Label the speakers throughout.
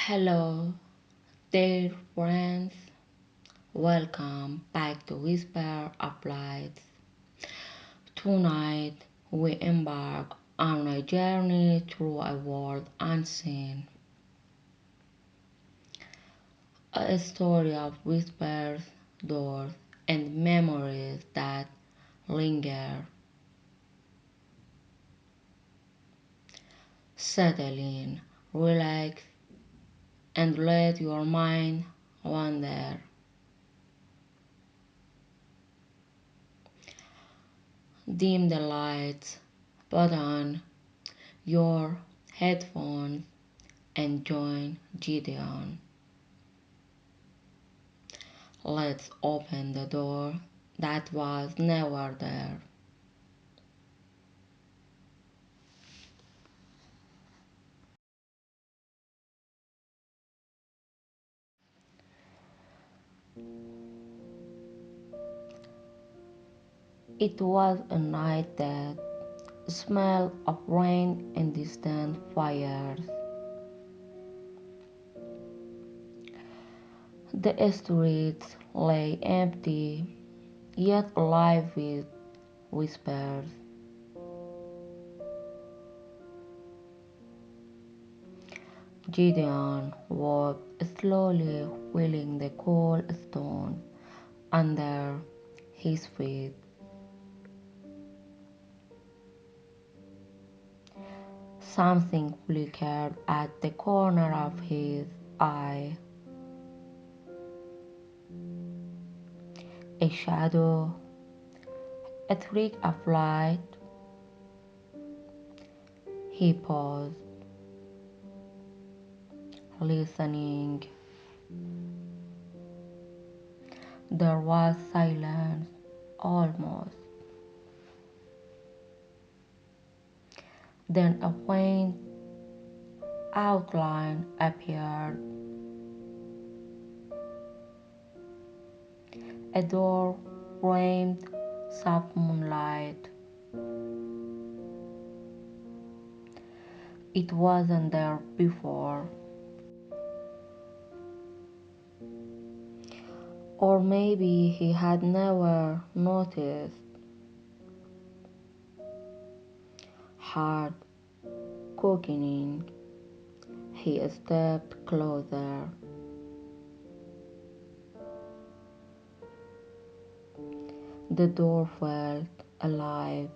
Speaker 1: Hello, dear friends. Welcome back to Whisper of Lights. Tonight, we embark on a journey through a world unseen. A story of whispers, doors, and memories that linger. Settle in, relax, and let your mind wander. Dim the lights, put on your headphones, and join Gideon. Let's open the door that was never there. It was a night that smelled of rain and distant fires. The streets lay empty, yet alive with whispers. Gideon walked slowly, feeling the cold stone under his feet. Something flickered at the corner of his eye. A shadow, a streak of light. He paused, listening. There was silence, almost. Then a faint outline appeared. A door framed soft moonlight. It wasn't there before. Or maybe he had never noticed. Heart quickening, he stepped closer. The door felt alive.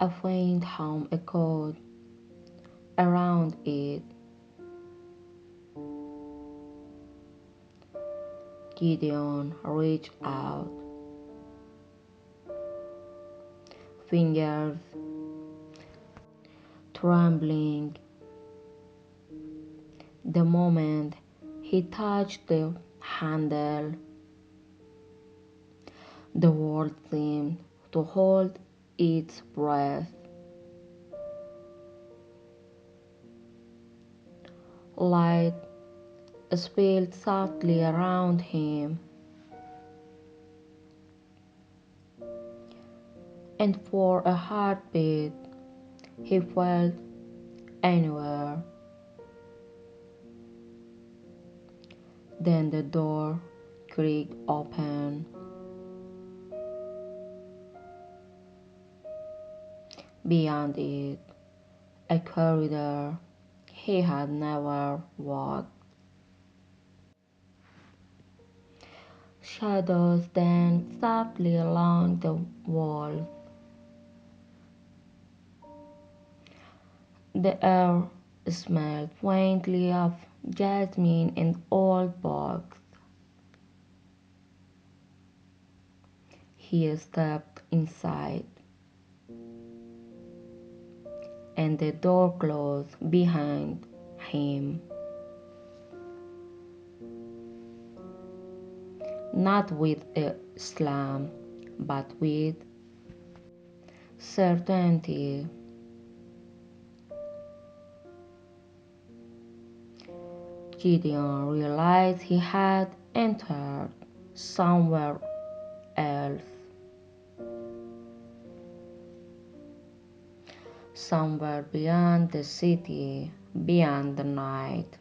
Speaker 1: A faint hum echoed around it. Gideon reached out, fingers trembling. The moment he touched the handle, the world seemed to hold its breath. Light spilled softly around him, and for a heartbeat he felt anywhere. Then the door creaked open. Beyond it, a corridor he had never walked. Shadows danced softly along the walls. The air smelled faintly of jasmine and old books. He stepped inside, and the door closed behind him. Not with a slam, but with certainty. Gideon realized he had entered somewhere else, somewhere beyond the city, beyond the night.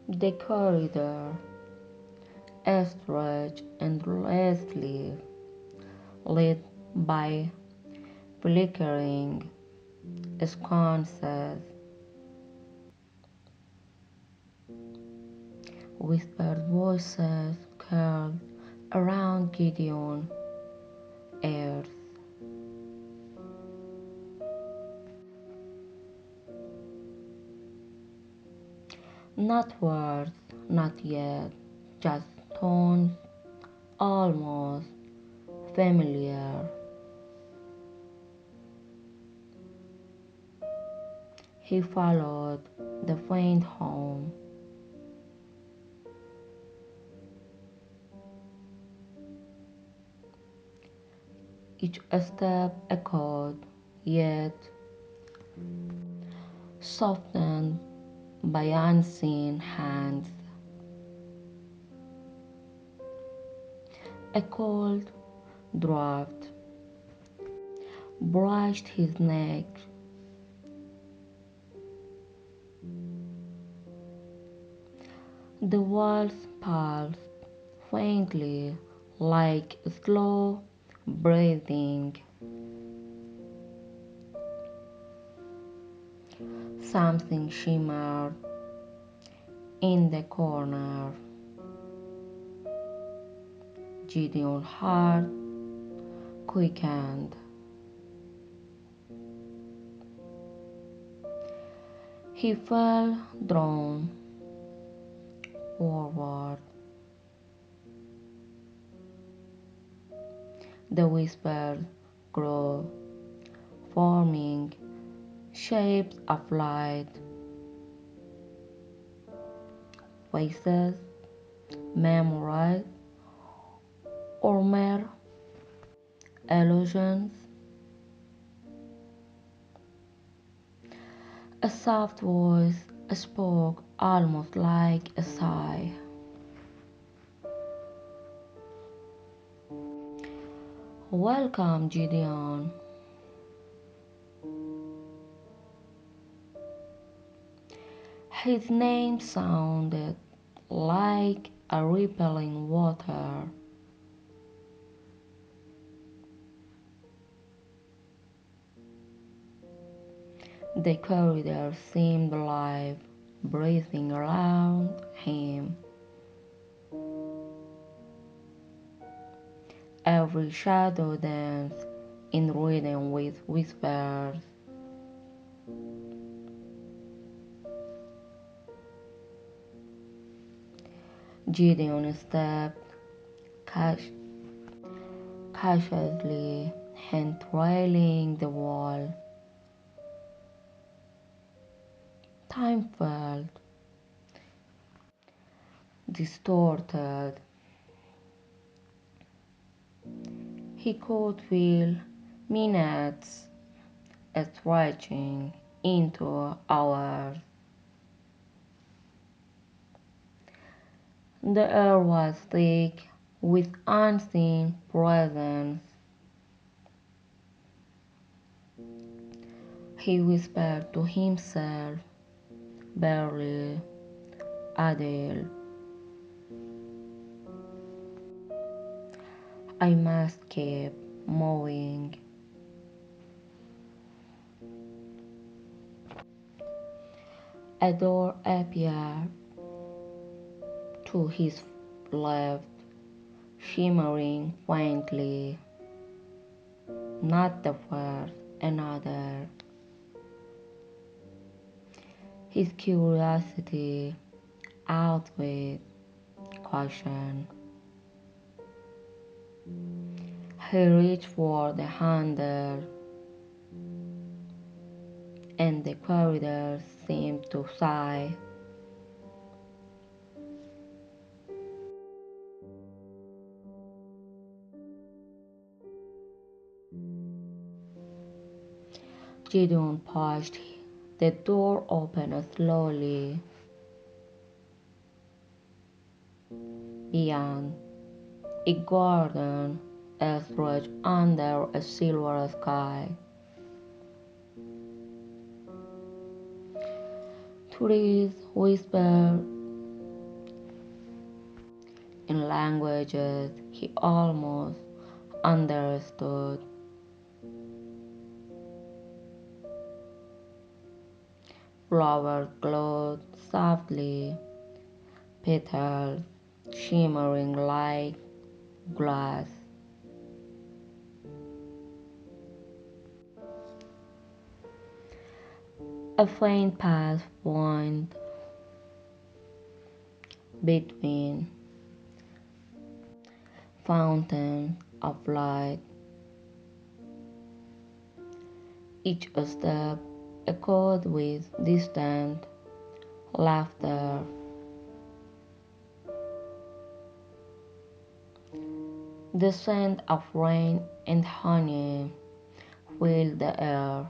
Speaker 1: The corridor, stretched endlessly, lit by flickering sconces, whispered voices curled around Gideon's ears. Not words, not yet, just tones, almost familiar. He followed the faint hum. Each step echoed, yet softened by unseen hands. A cold draft brushed his neck. The walls pulsed faintly like slow breathing. Something shimmered in the corner. Gideon's heart quickened. He felt drawn forward. The whispers grew, forming shapes of light, faces, memories, or mere illusions. A soft voice spoke almost like a sigh. Welcome, Gideon. His name sounded like a rippling water. The corridor seemed alive, breathing around him. Every shadow danced in rhythm with whispers. Gideon stepped cautiously, hand trailing the wall. Time felt distorted. He could feel minutes stretching into hours. The air was thick with unseen presence. He whispered to himself, barely audible, I must keep moving. A door appeared to his left, shimmering faintly. Not the first, another. His curiosity outweighed caution. He reached for the handle, and the corridor seemed to sigh. Gideon pushed the door open slowly. Beyond, a garden stretched under a silver sky. Trees whisper in languages he almost understood. Flowers glowed softly, petals shimmering like glass. A faint path wound between fountains of light, each step echoed with distant laughter. The scent of rain and honey filled the air.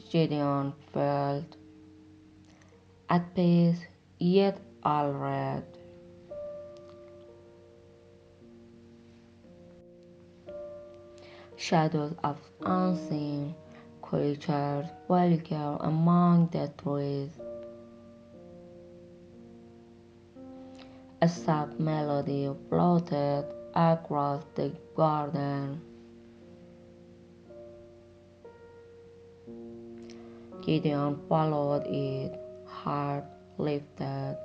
Speaker 1: Gideon felt at peace yet already. Shadows of unseen creatures flicker among the trees. A soft melody floated across the garden. Gideon followed it, heart lifted.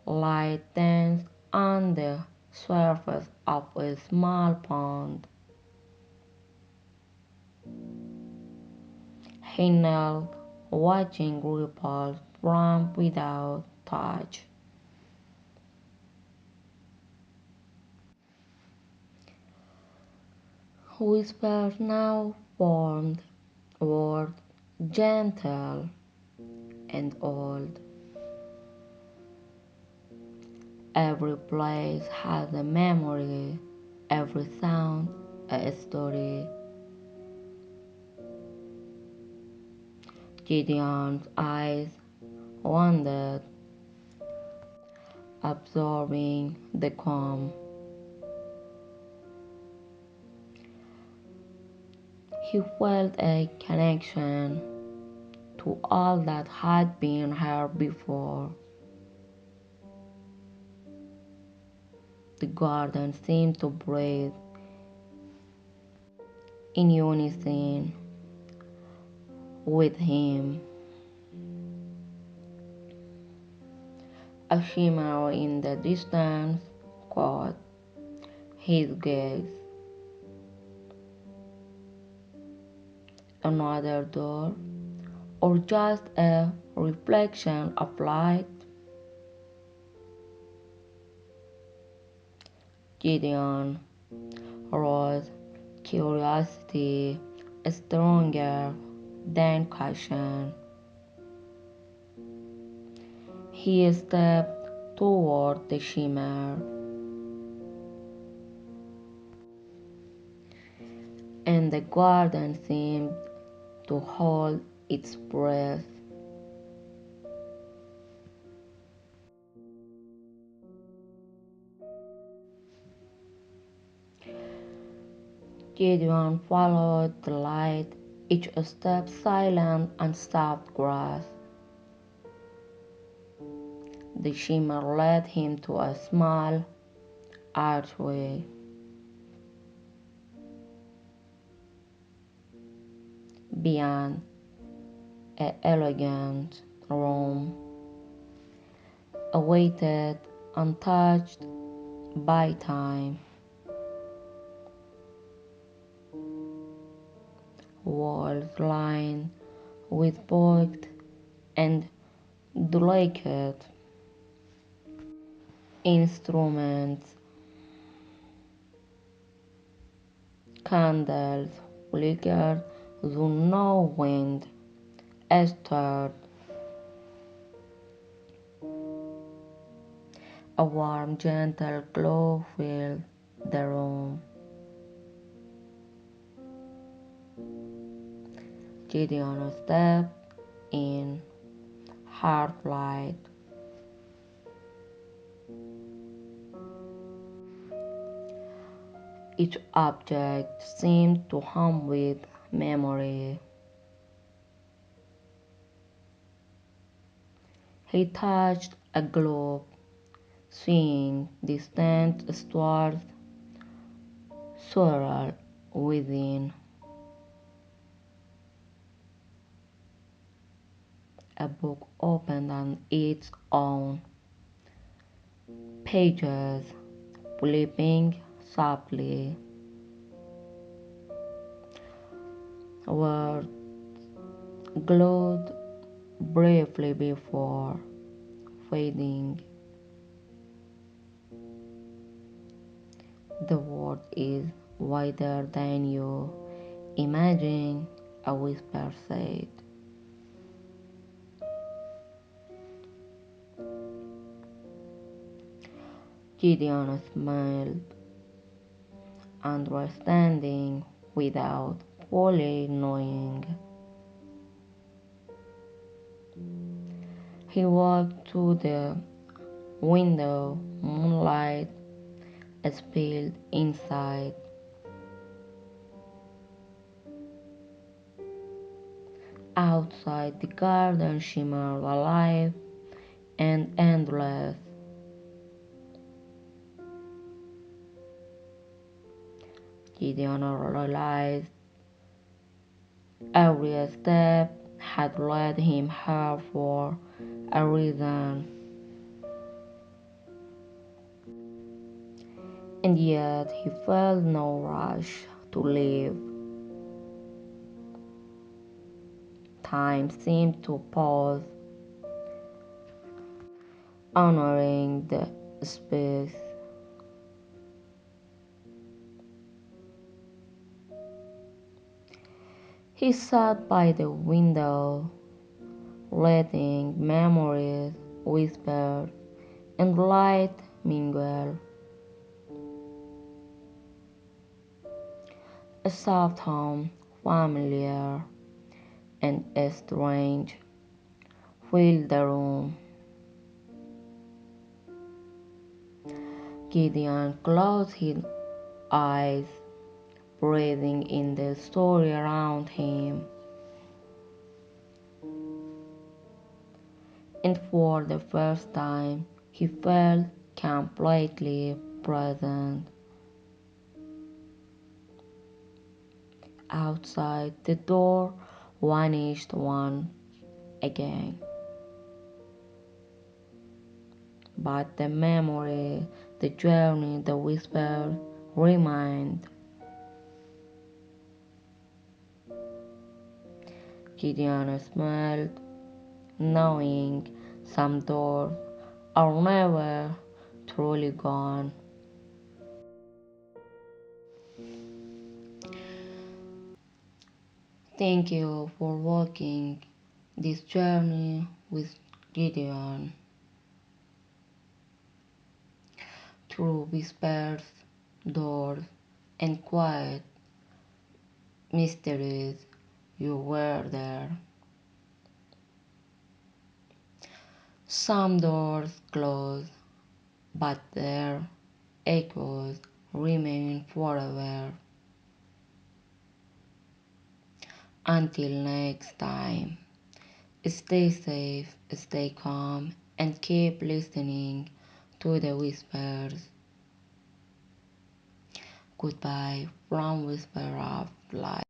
Speaker 1: Light danced on the surface of a small pond. He knelt, watching ripples from without touch. Whispers now formed, words gentle and old. Every place has a memory, every sound a story. Gideon's eyes wandered, absorbing the calm. He felt a connection to all that had been here before. The garden seemed to breathe in unison with him. A shimmer in the distance caught his gaze. Another door, or just a reflection of light? Gideon rose, curiosity stronger than caution. He stepped toward the shimmer, and the garden seemed to hold its breath. Gideon followed the light, each step silent on soft grass. The shimmer led him to a small archway. Beyond, an elegant room awaited untouched by time. Walls lined with books and delicate instruments. Candles flickered through no wind stirred. A warm, gentle glow filled the room. Gideon stepped in hard light. Each object seemed to hum with memory. He touched a globe, seeing distant stars swirl within. A book opened on its own, pages flipping softly. Words glowed briefly before fading. The world is wider than you imagine, a whisper said. Gideon smiled, understanding without fully knowing. He walked to the window, moonlight spilled inside. Outside, the garden shimmered alive and endless. Gideon realized every step had led him here for a reason, and yet he felt no rush to leave. Time seemed to pause, honoring the space. He sat by the window, letting memories whisper and light mingle. A soft hum, familiar and strange, filled the room. Gideon closed his eyes, breathing in the story around him. And for the first time, he felt completely present. Outside, the door vanished once again. But the memory, the journey, the whisper remained. Gideon smiled, knowing some doors are never truly gone. Thank you for walking this journey with Gideon through whispers, doors, and quiet mysteries. You were there. Some doors closed, but their echoes remain forever. Until next time, stay safe, stay calm, and keep listening to the whispers. Goodbye from Whisper of Life.